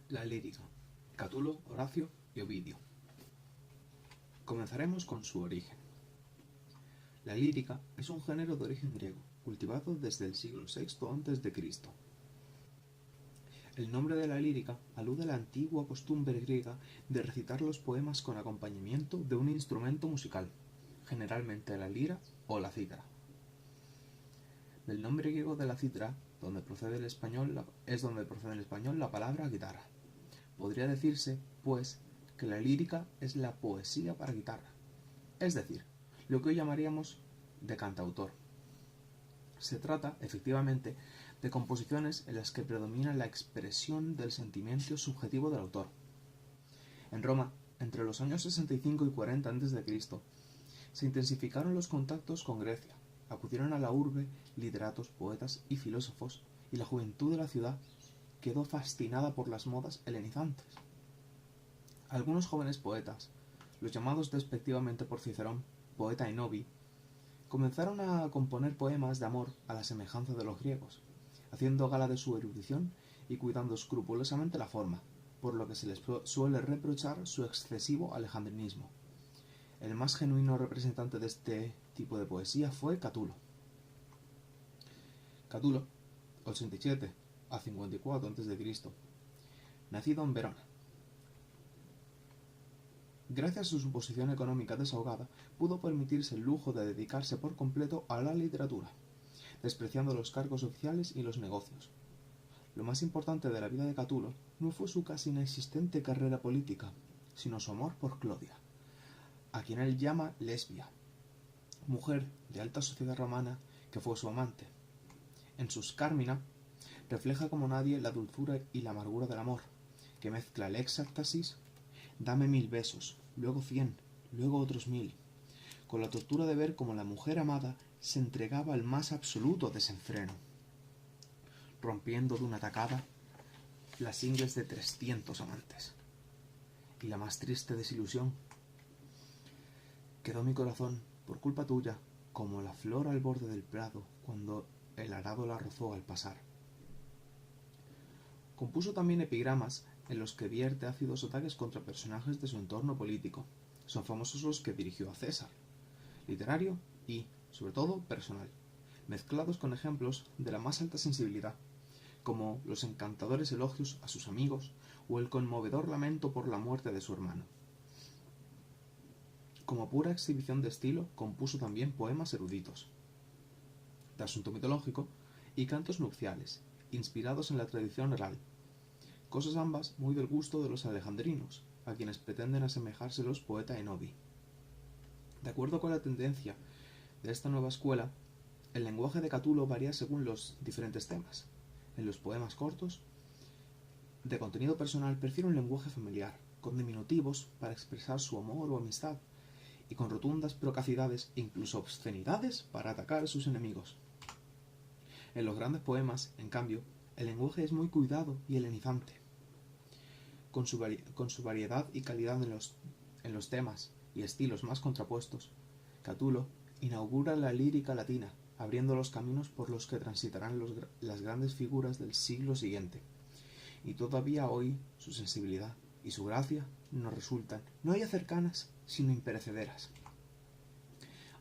La lírica. Catulo, Horacio y Ovidio. Comenzaremos con su origen. La lírica es un género de origen griego, cultivado desde el siglo VI a.C. El nombre de la lírica alude a la antigua costumbre griega de recitar los poemas con acompañamiento de un instrumento musical, generalmente la lira o la cítara. Del nombre griego de la cítara es donde procede el español la palabra guitarra. Podría decirse, pues, que la lírica es la poesía para guitarra, es decir, lo que hoy llamaríamos de cantautor. Se trata, efectivamente, de composiciones en las que predomina la expresión del sentimiento subjetivo del autor. En Roma, entre los años 65 y 40 a.C., se intensificaron los contactos con Grecia, acudieron a la urbe literatos, poetas y filósofos, y la juventud de la ciudad quedó fascinada por las modas helenizantes. Algunos jóvenes poetas, los llamados despectivamente por Cicerón poeta y novi, comenzaron a componer poemas de amor a la semejanza de los griegos, haciendo gala de su erudición y cuidando escrupulosamente la forma, por lo que se les suele reprochar su excesivo alejandrinismo. El más genuino representante de este tipo de poesía fue Catulo. Catulo, 87 a 54 a.C., nacido en Verona. Gracias a su posición económica desahogada, pudo permitirse el lujo de dedicarse por completo a la literatura, despreciando los cargos oficiales y los negocios. Lo más importante de la vida de Catulo no fue su casi inexistente carrera política, sino su amor por Clodia, a quien él llama Lesbia, mujer de alta sociedad romana que fue su amante. En sus Carmina refleja como nadie la dulzura y la amargura del amor, que mezcla el éxtasis, dame 1000 besos, luego 100, luego otros 1000, con la tortura de ver cómo la mujer amada se entregaba al más absoluto desenfreno, rompiendo de una tacada las ingles de 300 amantes. Y la más triste desilusión: quedó mi corazón, por culpa tuya, como la flor al borde del prado cuando el arado la rozó al pasar. Compuso también epigramas en los que vierte ácidos ataques contra personajes de su entorno político. Son famosos los que dirigió a César, literario y, sobre todo, personal, mezclados con ejemplos de la más alta sensibilidad, como los encantadores elogios a sus amigos o el conmovedor lamento por la muerte de su hermano. Como pura exhibición de estilo, compuso también poemas eruditos, de asunto mitológico, y cantos nupciales, inspirados en la tradición oral, cosas ambas muy del gusto de los alejandrinos, a quienes pretenden asemejárselos poeta y novi. De acuerdo con la tendencia de esta nueva escuela, el lenguaje de Catulo varía según los diferentes temas. En los poemas cortos, de contenido personal, prefiere un lenguaje familiar, con diminutivos para expresar su amor o amistad, y con rotundas procacidades e incluso obscenidades para atacar a sus enemigos. En los grandes poemas, en cambio, el lenguaje es muy cuidado y helenizante. Con su variedad y calidad en los temas y estilos más contrapuestos, Catulo inaugura la lírica latina, abriendo los caminos por los que transitarán las grandes figuras del siglo siguiente. Y todavía hoy su sensibilidad y su gracia nos resultan no ya cercanas, sino imperecederas.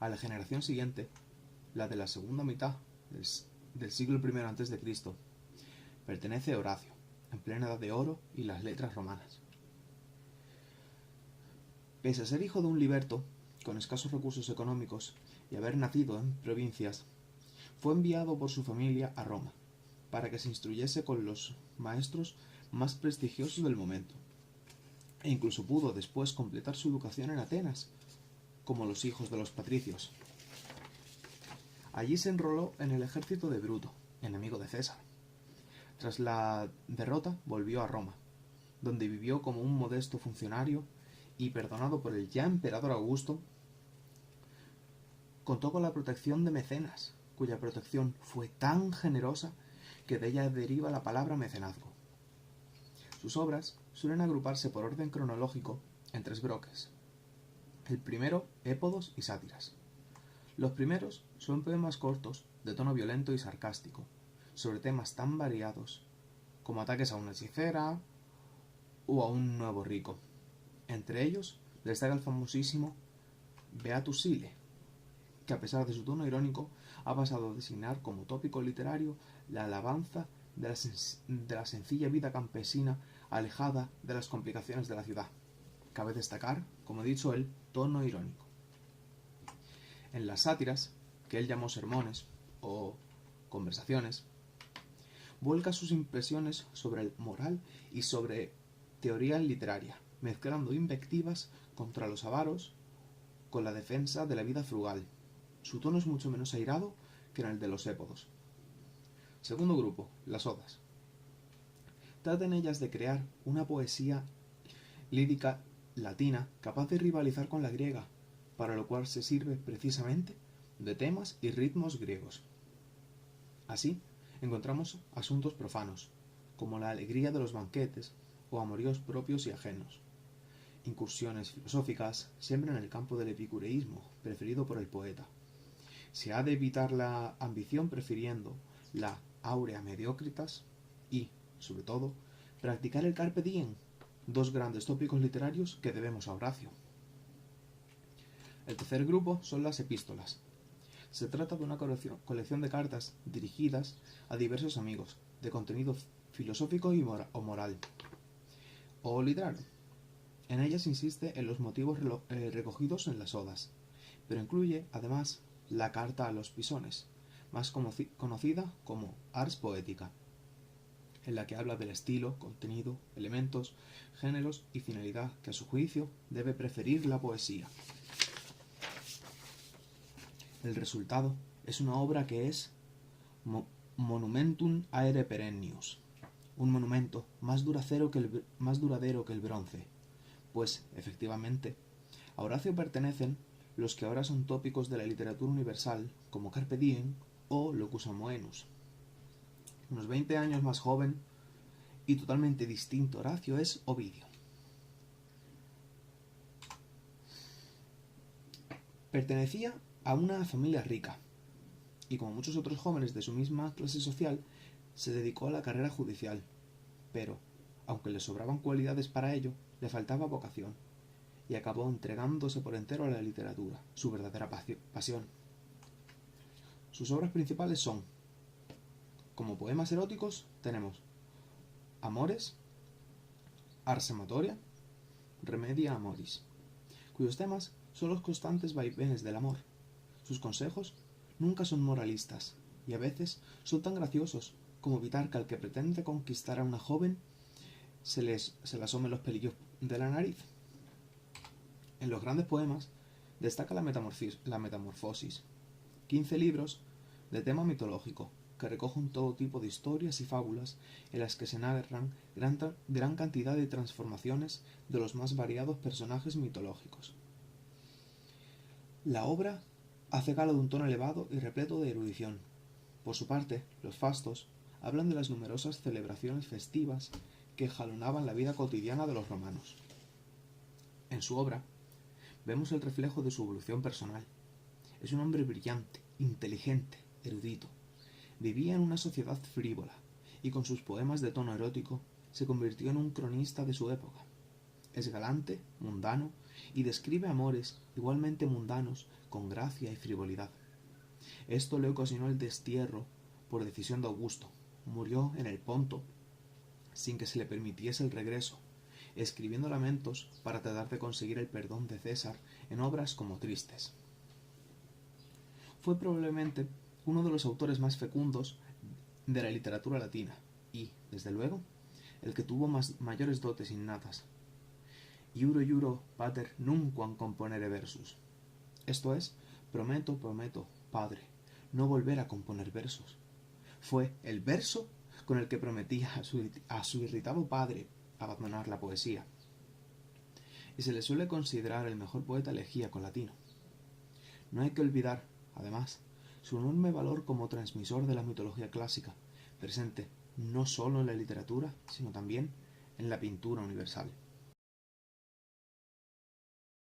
A la generación siguiente, la de la segunda mitad del siglo I a.C., pertenece a Horacio, en plena edad de oro y las letras romanas. Pese a ser hijo de un liberto, con escasos recursos económicos, y haber nacido en provincias, fue enviado por su familia a Roma, para que se instruyese con los maestros más prestigiosos del momento, e incluso pudo después completar su educación en Atenas, como los hijos de los patricios. Allí se enroló en el ejército de Bruto, enemigo de César. Tras la derrota volvió a Roma, donde vivió como un modesto funcionario y, perdonado por el ya emperador Augusto, contó con la protección de Mecenas, cuya protección fue tan generosa que de ella deriva la palabra mecenazgo. Sus obras suelen agruparse por orden cronológico en 3 bloques. El primero, épodos y sátiras. Los primeros son poemas cortos, de tono violento y sarcástico, sobre temas tan variados como ataques a una hechicera, o a un nuevo rico. Entre ellos destaca el famosísimo Beatus Sile, que a pesar de su tono irónico ha pasado a designar como tópico literario la alabanza de la sencilla vida campesina alejada de las complicaciones de la ciudad. Cabe destacar, como he dicho, el tono irónico. En las sátiras, que él llamó sermones o conversaciones, vuelca sus impresiones sobre el moral y sobre teoría literaria, mezclando invectivas contra los avaros con la defensa de la vida frugal. Su tono es mucho menos airado que en el de los épodos. Segundo grupo, las odas. Tratan ellas de crear una poesía lírica latina capaz de rivalizar con la griega, para lo cual se sirve precisamente de temas y ritmos griegos. Así, encontramos asuntos profanos, como la alegría de los banquetes o amoríos propios y ajenos. Incursiones filosóficas siempre en el campo del epicureísmo, preferido por el poeta. Se ha de evitar la ambición prefiriendo la aurea mediocritas y, sobre todo, practicar el carpe diem, dos grandes tópicos literarios que debemos a Horacio. El tercer grupo son las epístolas. Se trata de una colección de cartas dirigidas a diversos amigos, de contenido filosófico o moral, o literario. En ellas insiste en los motivos recogidos en las odas, pero incluye, además, la carta a los pisones, más conocida como Ars Poetica, en la que habla del estilo, contenido, elementos, géneros y finalidad que a su juicio debe preferir la poesía. El resultado es una obra que es monumentum aere perennius, un monumento más duradero que el bronce, pues, efectivamente, a Horacio pertenecen los que ahora son tópicos de la literatura universal, como Carpe Diem o Locus Amoenus. Unos 20 años más joven y totalmente distinto Horacio es Ovidio. Pertenecía a una familia rica, y como muchos otros jóvenes de su misma clase social, se dedicó a la carrera judicial, pero, aunque le sobraban cualidades para ello, le faltaba vocación, y acabó entregándose por entero a la literatura, su verdadera pasión. Sus obras principales son, como poemas eróticos, tenemos Amores, Ars Amatoria, Remedia Amoris, cuyos temas son los constantes vaivenes del amor. Sus consejos nunca son moralistas, y a veces son tan graciosos como evitar que al que pretende conquistar a una joven se le asomen los pelillos de la nariz. En los grandes poemas destaca la Metamorfosis, 15 libros de tema mitológico, que recogen todo tipo de historias y fábulas en las que se narran gran cantidad de transformaciones de los más variados personajes mitológicos. La obra hace gala de un tono elevado y repleto de erudición. Por su parte, los fastos hablan de las numerosas celebraciones festivas que jalonaban la vida cotidiana de los romanos. En su obra vemos el reflejo de su evolución personal. Es un hombre brillante, inteligente, erudito. Vivía en una sociedad frívola, y con sus poemas de tono erótico se convirtió en un cronista de su época. Es galante, mundano, y describe amores igualmente mundanos con gracia y frivolidad. Esto le ocasionó el destierro por decisión de Augusto. Murió en el Ponto sin que se le permitiese el regreso, escribiendo lamentos para tratar de conseguir el perdón de César en obras como Tristes. Fue probablemente uno de los autores más fecundos de la literatura latina y, desde luego, el que tuvo mayores dotes innatas. Juro, pater, nunquam componere versus. Esto es, prometo, padre, no volver a componer versos. Fue el verso con el que prometía a su irritado padre abandonar la poesía. Y se le suele considerar el mejor poeta elegíaco latino. No hay que olvidar, además, su enorme valor como transmisor de la mitología clásica, presente no solo en la literatura, sino también en la pintura universal.